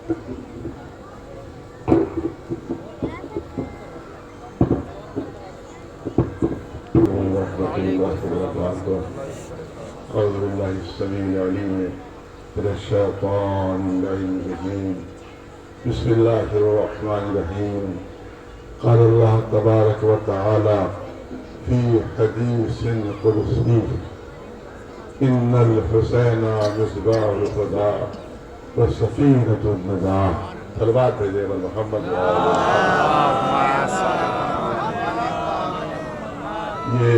أعوذ بالله السميع العليم من الشيطان اللعين الرجيم بسم الله الرحمن الرحيم قال الله تبارك وتعالى في حديث قدسي إن الحسين مصباح الهدى والسفينة النجاة صلوات بھیجے محمد یہ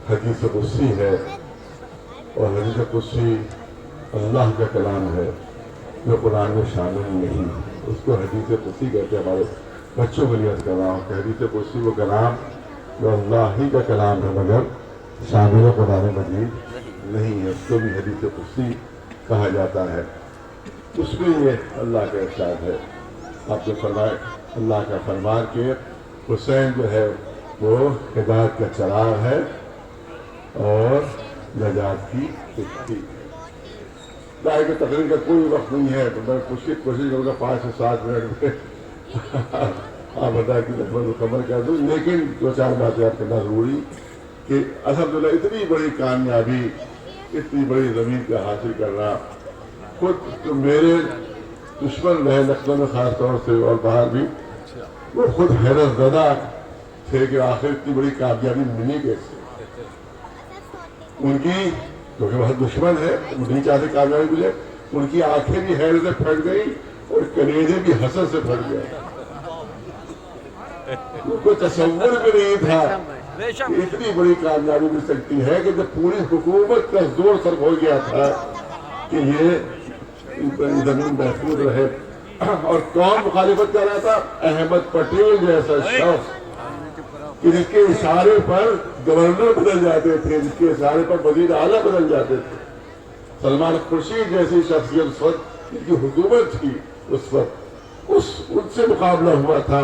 حدیث قدسی ہے اور حدیث قدسی اللہ کا کلام ہے جو قرآن میں شامل نہیں، اس کو حدیث قدسی کہتے ہیں۔ ہمارے بچوں کے لیے عرض کر رہا ہوں کہ حدیث قدسی وہ کلام جو اللہ ہی کا کلام ہے مگر شامل قرآن مجید نہیں ہے، اس کو بھی حدیث قدسی کہا جاتا ہے۔ اس میں یہ اللہ کا ارشاد ہے، آپ نے فرمایا اللہ کا فرمان کہ حسین جو ہے وہ ہدایت کا چراغ ہے اور نجات کی کشتی۔ ظاہر کہ تقریر کا کوئی وقت نہیں ہے تو میں کوشش کروں گا 5 سے 7 منٹ میں آپ بتائیں کہ لفظ مکمل کر دوں، لیکن 2-4 باتیں آپ کرنا ضروری کہ الحمدللہ اتنی بڑی کامیابی، اتنی بڑی زمین کا حاصل کرنا، خود تو میرے دشمن رہے لکھنؤ میں خاص طور سے اور باہر بھی، وہ خود حیرت زدہ تھے کہ آخر اتنی بڑی کامیابی ملی کیسے ان کی، کیونکہ وہ دشمن ہے، وہ نہیں چاہتے کامیابی ملے، ان کی آنکھیں بھی حیرت سے پھٹ گئی اور کلیجے بھی حسد سے پھٹ گئے۔ ان کو تصور بھی نہیں تھا کہ اتنی بڑی کامیابی مل سکتی ہے کہ جب پوری حکومت کا زور صرف ہو گیا تھا کہ یہ زمین محفوظ رہے، اور کون مخالفت کر رہا تھا؟ احمد پٹیل جیسا شخص کہ جس کے اشارے پر گورنر بدل جاتے تھے، جس کے اشارے پر وزیر اعلیٰ بدل جاتے تھے۔ سلمان خورشید جیسی شخصیت اس وقت جن کی حکومت تھی اس وقت ان سے مقابلہ ہوا تھا۔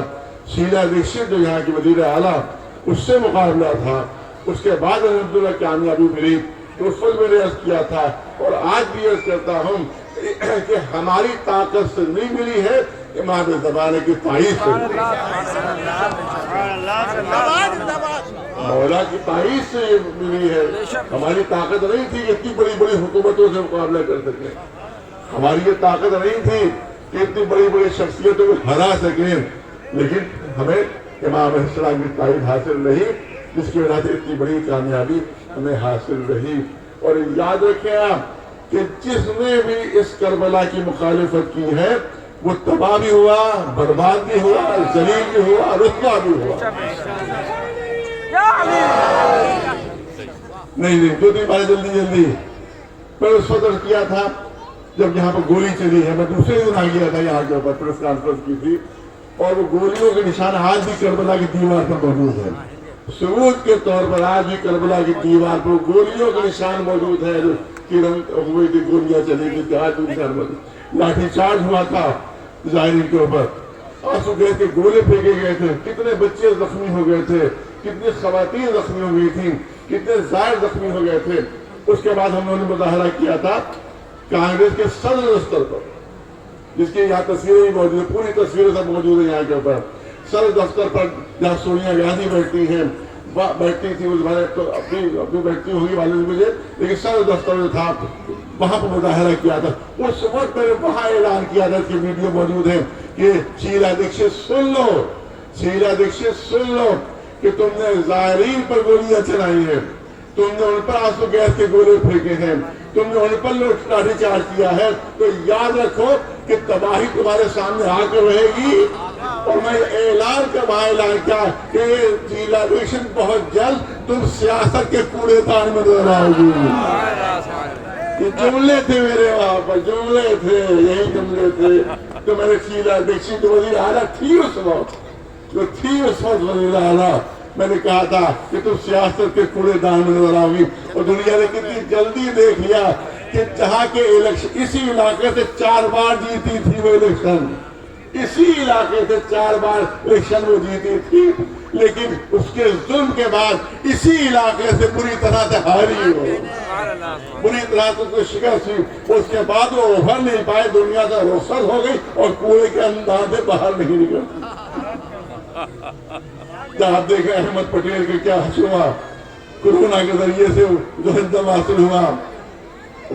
شیلا دیکشت جو یہاں کی وزیر اعلیٰ، اس سے مقابلہ تھا۔ اس کے بعد الحمدللہ کامیابی ملی تو اس وقت میں نے عرض کیا تھا اور آج بھی عرض کرتا ہوں کہ ہماری طاقت سے نہیں ملی ہے، امام زمانے کی تائید سے مولا کی تائید سے یہ ملی ہے۔ ہماری طاقت نہیں تھی کہ اتنی بڑی بڑی حکومتوں سے مقابلہ کر سکیں، ہماری یہ طاقت نہیں تھی کہ اتنی بڑی بڑی شخصیتوں کو ہرا سکیں، لیکن ہمیں امام علیہ السلام کی تائید حاصل رہی، جس کی وجہ سے اتنی بڑی کامیابی ہمیں حاصل رہی۔ اور یاد رکھیں آپ کہ جس نے بھی اس کربلا کی مخالفت کی ہے وہ تباہ بھی ہوا، برباد بھی ہوا، ذلیل بھی ہوا، رسوا بھی ہوا۔ نہیں 2-3 بار جلدی میں اس وقت کیا تھا جب یہاں پر گولی چلی ہے، میں دوسرے دن آ گیا تھا یہاں کے اوپر پریس کانفرنس کی تھی، اور وہ گولیوں کے نشان آج بھی کربلا کی دیوار پر موجود ہے۔ ثبوت کے طور پر آج بھی کربلا کی دیوار پر گولیوں کے نشان موجود ہے، جو ہوئی تھی، گولیاں چلی تھی، لاٹھی چارج ہوا تھا ظاہرین کے اوپر، آنسو گیس کے گولے پھینکے گئے تھے، کتنے بچے زخمی ہو گئے تھے، کتنی خواتین زخمی ہو گئی تھیں، کتنے زائر زخمی ہو گئے تھے۔ اس کے بعد ہم نے مظاہرہ کیا تھا کانگریس کے صدر دفتر پر، جس کی یہاں تصویریں موجود ہیں، پوری تصویریں سب موجود ہیں یہاں کے اوپر، صدر دفتر پر جہاں سونیا گاندھی بیٹھتی ہیں، بیٹھتی تھی اس بارے تو اپنی بیٹھتی ہوگی معلوم مجھے، لیکن صدر دفتر جو تھا وہاں پر مظاہرہ کیا تھا۔ اس وقت میں نے وہاں اعلان کیا تھا کہ ویڈیو موجود ہے کہ شیلا دیکشت سن لو کہ تم نے زائرین پر گولیاں چلائی ہیں، تم نے ان پر آنسو گیس کے گولے پھینکے ہیں، تم نے ان پر لاٹھی چارج کیا ہے، تو یاد رکھو کہ تباہی تمہارے سامنے آ کر رہے گی۔ اور میں اعلان کیا کہ شیلا دیکشت بہت جلد تم سیاست کے کوڑے دان میں نظر آؤ گی۔ یہ جملے تھے میرے وہاں پر، جملے تھے، یہی جملے تھے۔ تو میں نے شیلا دیکشت وزیر اعلیٰ تھی اس وقت وزیر اعلیٰ، میں نے کہا تھا کہ تم سیاست کے کوڑے دان میں نظر آؤ گی۔ اور دنیا نے کتنی جلدی دیکھ لیا کہ جہاں کے الیکشن اسی علاقے سے 4 بار جیتی تھی وہ الیکشن، اسی علاقے سے 4 بار الیکشن وہ جیتی تھی، لیکن اس کے ظلم کے بعد اسی علاقے سے بری طرح سے ہاری ہو، بری طرح سے اس کو شکست ہوئی. اس کے بعد وہ ابھر نہیں پائے، دنیا سے رخصت ہو گئی اور کنویں کے اندر سے باہر نہیں نکل. جب آپ دیکھیں احمد پٹیل کے کیا حشر ہوا، کورونا کے ذریعے سے جو انتظام حاصل ہوا،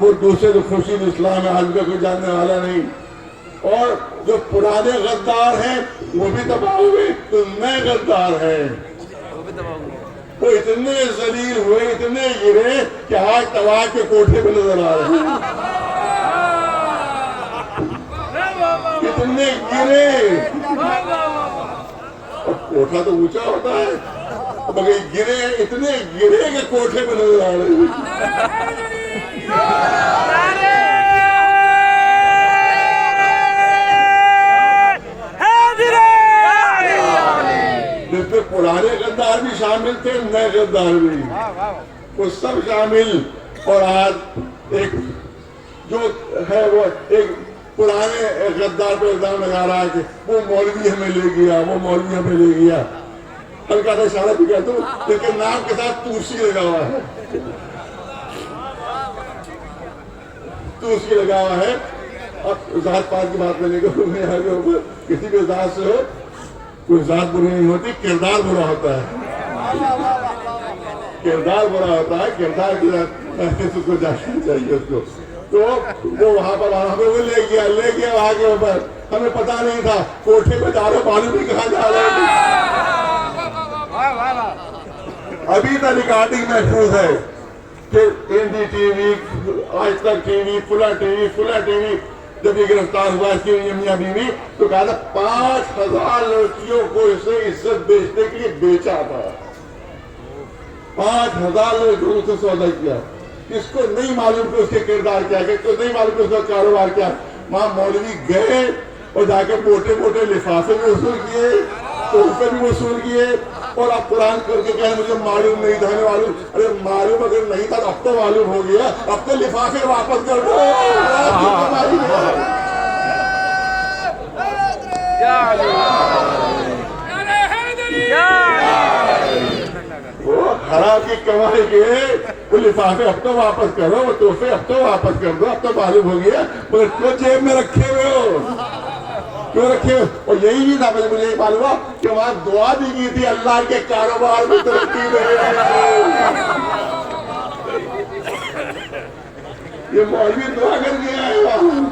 وہ دوسرے جو خورشید اسلام ہے آج کا کوئی جاننے والا نہیں. اور جو پرانے غدار ہیں وہ بھی تباہ ہوئے، تو نئے غدار ہیں وہ اتنے ذلیل ہوئے، اتنے گرے کہ آج تباہ کے کوٹھے پہ نظر آ رہے ہیں. اتنے گرے، کوٹھا تو اونچا ہوتا ہے مگر گرے، اتنے گرے کہ کوٹھے پہ نظر آ رہے ہیں. جس میں پرانے غدار بھی شامل تھے، نئے غدار بھی، وہ سب شامل. اور آج ایک جو ہے وہ ایک پرانے غدار پہ الزام لگا رہا ہے کہ وہ مولوی ہمیں لے گیا، وہ مولوی ہمیں لے گیا. ہلکا سا اشارہ بھی کہتا ہوں، لیکن نام کے ساتھ توسی لگا ہوا ہے، توسی لگا ہوا ہے. اب ذات پات کی بات میں نہیں کروں، میں آگے اوپر کسی بھی ذات سے ہو، کوئی ذات بری نہیں ہوتی، کردار برا ہوتا ہے. کردار برا ہوتا ہے، کردار کی اس کو جاننا چاہیے اس کو. تو وہ وہاں پر وہ لے گیا وہاں کے اوپر. ہمیں پتا نہیں تھا کوٹھے پہ جا رہے، معلوم نہیں کہاں جا رہے ہیں. ابھی تک ریکارڈنگ محفوظ ہے کہ این ڈی ٹی وی، آج تک ٹی وی، فلاں ٹی وی، فلاں ٹی وی جب یہ گرفتار ہوا اس کی میاں بیوی تو کہا تھا 5,000 لڑکیوں کو اسے عزت بیچنے کے لیے بیچا تھا. 5,000 لڑکیوں سے سودا کیا. اس کو نہیں معلوم کہ اس کے کردار کیا ہے، اس کو نہیں معلوم کہ اس کا کاروبار کیا. وہاں مولوی گئے اور جا کے موٹے موٹے لفافے بھی وصول کیے، تحفے بھی وصول کیے. اور اب قرآن کر کے کہیں مجھے معلوم نہیں تھا، ہمیں معلوم. ارے معلوم اگر نہیں تھا اب تو معلوم ہو گیا، اب تو لفافے واپس کر دو. وہ خراب کی کمائی کے وہ لفافے اب تو واپس کرو، وہ تحفے اب تو واپس کر دو. اب تو معلوم ہو گیا، مگر کیوں جیب میں رکھے ہوئے ہو، کیوں رکھے ہوئے. اور یہی نہیں تھا، مجھے یہ معلوم ہوا کہ وہاں دعا بھی کی تھی اللہ کے کاروبار میں ترقی رہے. یہ مولوی دعا کر کے آئے وہاں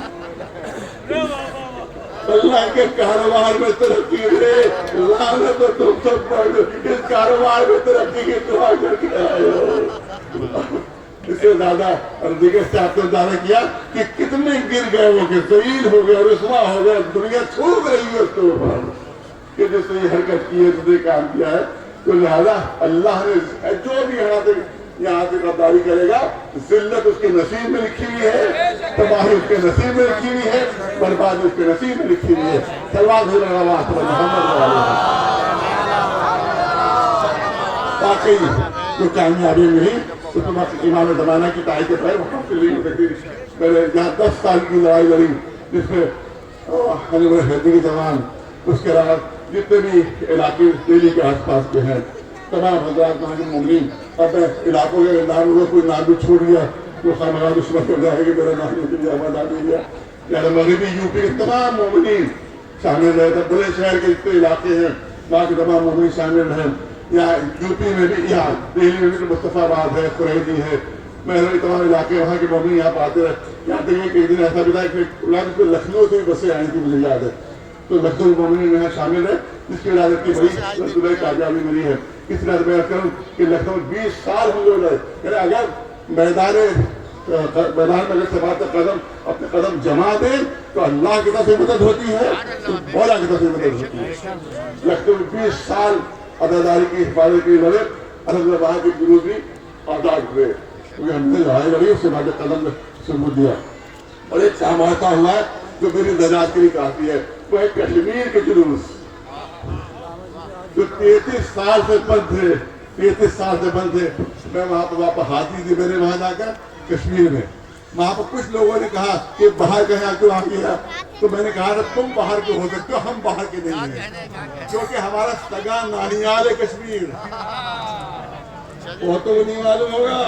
اللہ کے کاروبار میں ترقی رہے. لعنت تم سب پر اس کاروبار میں ترقی کی دعا کر کے آئے ہو. اس سے زیادہ اور دیگر سے آپ نے زیادہ کیا کہ کتنے گر گئے وہ کہ ذلیل ہو گئے، رسوا ہو گئے، دنیا چھوڑ رہی ہے اس کے اوپر کہ جس نے یہ حرکت کی ہے، جس نے کام کیا ہے. تو لہذا اللہ نے جو بھی یہاں سے غداری کرے گا، ذلت اس کے نصیب میں لکھی ہوئی ہے، تباہی اس کے نصیب میں لکھی ہوئی ہے، بربادی اس کے نصیب میں لکھی ہوئی ہے. صلوات محمد واقعی جو کامیابی ملی اس وقت امام زمانہ کی تائید کے پہلے وہاں سے لئی ہوئی. میں نے یہاں 10 سال کی لڑائی لڑی جس میں حیدری کے زمان، اس کے علاوہ جتنے بھی علاقے دہلی کے آس پاس کے ہیں تمام حضرات وہاں کے مومنین. اب علاقوں کے نام کو کوئی نام بھی چھوڑ دیا تو خامخواہ دشمن ہو جائے کہ میرا نام نہیں لیا، آباد آ دیا. یعنی مغربی یو پی کے تمام مومنین شامل رہے تھے. بڑے شہر کے جتنے علاقے ہیں وہاں کے تمام مومنین شامل رہے. یہاں یو پی میں بھی، یہاں دہلی میں بھی مصطفیٰ آباد ہے، قریشی ہے، مہروی تمام علاقے وہاں کے مومنین یہاں پہ آتے رہے. یہاں تک یہ کہ ایک دن ایسا بھی تھا کہ لکھنؤ سے بھی بسیں آئی تھی، مجھے یاد ہے. تو لکھنؤ مومنین یہاں شامل ہے جس کی ولادت کی بڑی کامیابی ملی ہے. اس طرح میں کروں کہ لکھنؤ 20 سال ہم لوگ رہے. یعنی اگر میدان میں اگر سبات قدم اپنے قدم جما دیں تو اللہ کی طرف سے مدد ہوتی ہے، تو مولا کی طرف سے مدد ہوتی ہے. لکھنؤ 20 سال عدالداری کی حفاظت کی لڑے، الحمد للہ کے جنوب بھی آزاد ہوئے کیونکہ ہم نے لڑائی لڑی، اس سے بعد قدم میں ثبوت دیا. اور ایک کام ایسا ہوا ہے جو میری نجات کے لیے کافی ہے، وہ ہے کشمیر کے جلوس جو 33 سال سے بند تھے. 33 سال سے بند تھے. میں وہاں پہ حاضری تھی، میں نے وہاں جا کر کشمیر میں وہاں پر کچھ لوگوں نے کہا کہ باہر کہیں کیوں آ گیا، تو میں نے کہا تم باہر کے ہو سکتے ہو، ہم باہر کے نہیں ہیں، کیونکہ ہمارا سگا نانیال ہے کشمیر. وہ تو نہیں معلوم ہوگا،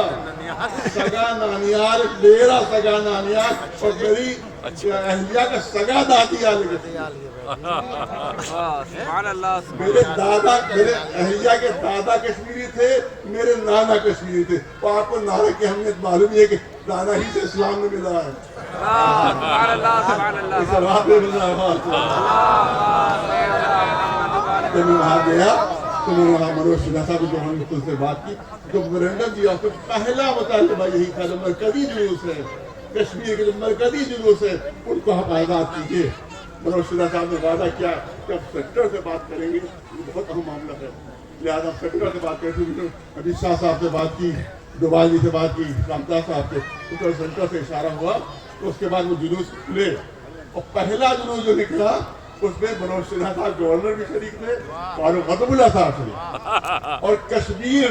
سگا نانیال، میرا سگا نانیال اور میری اہلیہ کا سگا دادیال ہے. میرے دادا، میرے اہلیہ کے دادا کشمیری تھے، میرے نانا کشمیری تھے. اور آپ کو نانا کی اہمیت معلوم ہے کہ نانا ہی سے اسلام میں ملا ہے. جب میں وہاں گیا تو میں نے وہاں منوج سنہا صاحب جو ہم نے سے بات کی، جو میمورنڈم دیا، تو پہلا مطالبہ یہی تھا جو مرکزی جلوس ہے کشمیر کے، جو مرکزی جلوس ہے ان کو آپ آزاد کیجیے. منوج سنہا صاحب نے وعدہ کیا کہ اب سیکٹر سے بات کریں گے، یہ بہت اہم معاملہ ہے، لہٰذا ہم سیکٹر سے بات کریں گے. امت شاہ صاحب سے بات کی، ڈوبال جی سے بات کی، رامداس صاحب سے، سینٹر سے اشارہ ہوا. تو اس کے بعد وہ جلوس کھلے، اور پہلا جلوس جو نکلا اس میں منوج سنہا صاحب گورنر بھی شریک تھے، فاروق غضب اللہ صاحب شریک، اور کشمیر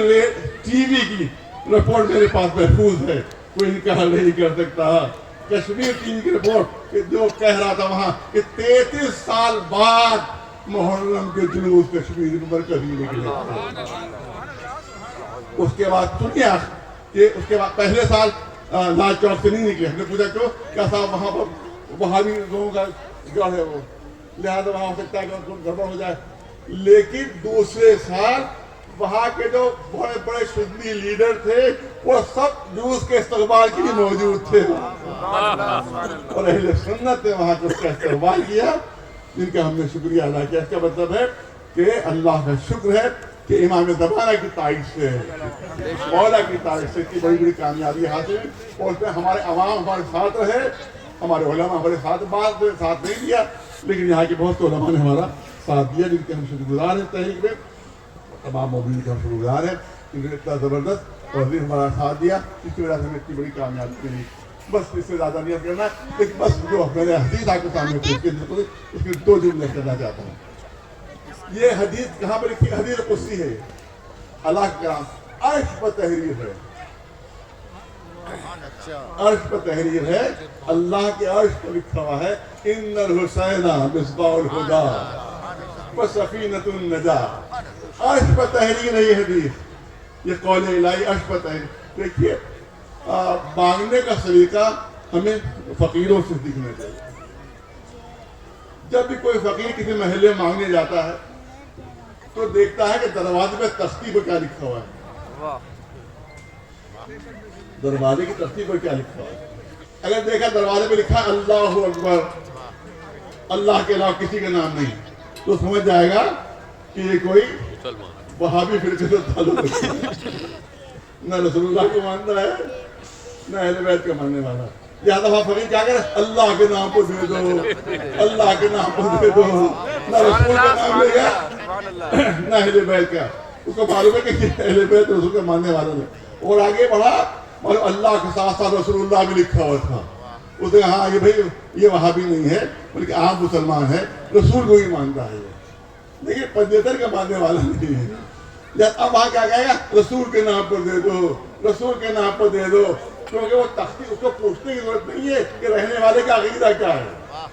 ٹی وی کی رپورٹ میرے پاس محفوظ ہے، کوئی انکار نہیں کر سکتا. کشمیر ٹی وی کی رپورٹ جو کہہ رہا تھا وہاں کہ 33 سال بعد محرم کے جلوس کشمیر میں مرکزی نکلے. اس کے بعد سنیا کہ اس کے بعد پہلے سال لال چوک سے نہیں نکلے. ہم نے پوچھا کیوں؟ کیا صاحب وہاں پر وہابی لوگوں کا گڑھ ہے، وہ لہٰذا وہاں ہو سکتا ہے کہ گڑبڑ ہو جائے. لیکن دوسرے سال وہاں کے جو بڑے بڑے سنی لیڈر تھے وہ سب جلوس کے استقبال کے لیے موجود تھے، اور اہل سنت نے وہاں اس کا استقبال کیا، جن کا ہم نے شکریہ ادا کیا. اس کا مطلب ہے کہ اللہ کا شکر ہے کہ امام زمانہ کی تائید سے، مولا کی تائید سے اتنی بڑی بڑی کامیابی حاصل، اور اس میں ہمارے عوام ہمارے ساتھ رہے، ہمارے علماء ہمارے ساتھ نہیں دیا، لیکن یہاں کے بہت سے علماء نے ہمارا ساتھ دیا، جن کے ہم شکر گزار ہیں. تحریک میں تمام مومنین کے ہم شکر گزار ہیں، جنہوں نے اتنا زبردست اور ہمارا ساتھ دیا، جس کی وجہ سے ہمیں اتنی بڑی کامیابی ملی. بس اس سے زیادہ نہیں کرنا، لیکن بس جو میں نے حدیث آپ کے سامنے پیش کی اس کے 2 جملے کرنا چاہتا ہوں. یہ حدیث کہاں پر لکھی؟ حدیث قدسی ہے، اللہ کا کلام، عرش پر تحریر ہے، عرش پر تحریر ہے، اللہ کے عرش پر لکھا ہوا ہے ان الحسین مصباح الہدی وسفینۃ النجاۃ. عرش پر تحریر ہے یہ حدیث، یہ قول الہی عرش پر تحریر. دیکھیے مانگنے کا سلیقہ ہمیں فقیروں سے سیکھنا چاہیے. جب بھی کوئی فقیر کسی محلے میں مانگنے جاتا ہے تو دیکھتا ہے کہ دروازے پہ تختی پر کیا لکھا ہوا ہے، دروازے کی تختی پر کیا لکھا ہوا ہے. اگر دیکھا دروازے پہ لکھا اللہ اکبر، اللہ کے علاوہ کسی کا نام نہیں، تو سمجھ جائے گا کہ یہ کوئی وہابی فرقے سے تعلق ہے، نہ رسول اللہ کو مانتا ہے نہ اہل بیت کا ماننے والا. لہٰذا وہاں فقیر کیا کرے؟ اللہ کے نام کو دے دو، اللہ کے نام کو دے دو، نہ رسول کا نام لے گا نہ اہل بیت کا. اس کو معلوم ہے کہ اہل بیت رسول کا ماننے والا نہیں. اور آگے بڑھا، اور اللہ کے ساتھ ساتھ رسول اللہ بھی لکھا ہوا تھا. اس نے ہاں یہ بھائی یہ وہابی نہیں ہے بلکہ عام مسلمان ہے، رسول کو ہی مانتا ہے، لیکن پنجتر کا ماننے والا نہیں ہے. اب وہاں کیا کہے گا؟ رسول کے نام پر دے دو، رسول کے نام پر دے دو، کیونکہ وہ تختی اس کو پوچھنے کی ضرورت نہیں ہے کہ رہنے والے کا عقیدہ کیا ہے.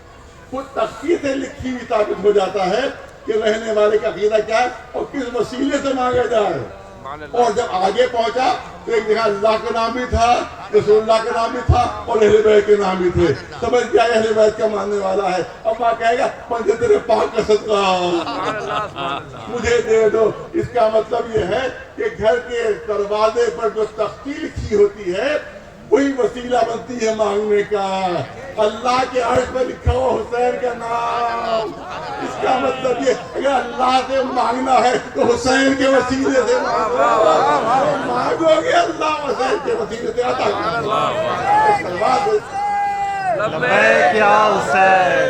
خود تختی سے لکھی ہوئی ثابت ہو جاتا ہے کہ رہنے والے کا عقیدہ کیا ہے اور کس وسیلے سے مانگا جائے. اور جب آگے پہنچا تو ایک جگہ اللہ کا نام بھی تھا، رسول اللہ کا نام بھی تھا، اور اہل بیت کے نام بھی تھے. سمجھ گیا اہل بیت کا ماننے والا ہے. اب وہاں کہے گا پنجے تیرے پاک کا صدقہ مجھے دے دو. اس کا مطلب یہ ہے کہ گھر کے دروازے پر جو تختی لکھی ہوتی ہے وہی وسیلہ بنتی ہے مانگنے کا. اللہ کے عرش پر لکھا ہوا حسین کا نام. اس کا مطلب یہ اگر اللہ سے مانگنا ہے تو حسین کے وسیلے سے مانگو گے، اللہ حسین کے وسیلے سے عطا کرے گا. لبیک یا حسین،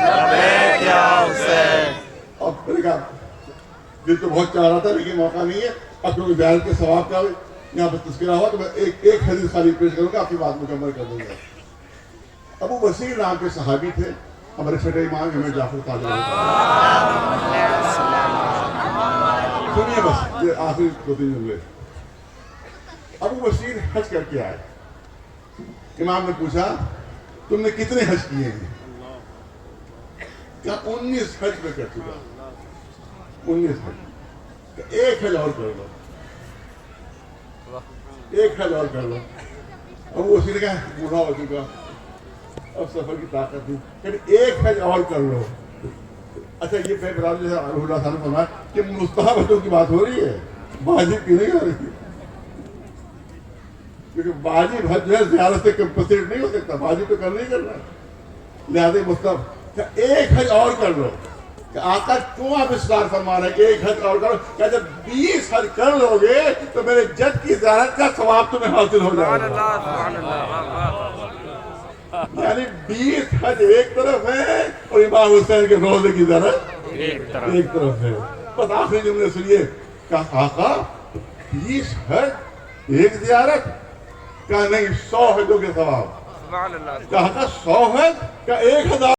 لبیک یا حسین. اب میں نے کہا دل تو بہت چاہ رہا تھا لیکن موقع نہیں ہے. اب کیونکہ بیان کے ثواب کا یہاں پر تذکرہ ہوا تو میں ایک حدیث خالی پیش کروں گا، آپ کی بات مکمل کر دوں گا. ابو بصیر نام کے صحابی تھے، ہمارے چھٹے امام امام جعفر صادق. سنیے بس یہ آخری 2-3 جملے. ابو بصیر حج کر کے آئے امام نے پوچھا تم نے کتنے حج کیے ہیں؟ کہا 19 حج میں کر چکا، 19 حج، کہ ایک حج اور کر لو، ایک حج اور کر لو۔ اب وہ اسی نے کہا بوڑھا ہو چکا، اب سفر کی طاقت نہیں، کہ ایک حج اور کر لو۔ اچھا یہ پہ برادر جیسے اللہ صاحب نے فرمایا کہ مستحب حجوں کی بات ہو رہی ہے، واجب کی نہیں ہو رہی ہے، کیونکہ واجب حج جو ہے زیارت سے کمپنسیٹ نہیں ہو سکتا، واجب تو کرنا ہی کرنا ہے، لہٰذا مستحب کہ ایک حج اور کر لو۔ کہ آقا کیوں آپ اصرار فرما رہے ہیں کہ ایک حج اور کرو؟ کہ جب 20 حج کر لو گے تو میرے جد کی زیارت کا ثواب تمہیں حاصل ہو جائے گا۔ یعنی 20 حج ایک طرف ہے اور امام حسین کے روضے کی زیارت ایک طرف ہے۔ بس آخری جملے سنیے، کہا آقا 20 حج ایک زیارت؟ کہا نہیں، 100 حجوں کے ثواب۔ کہا 100 حج؟ کہا 1000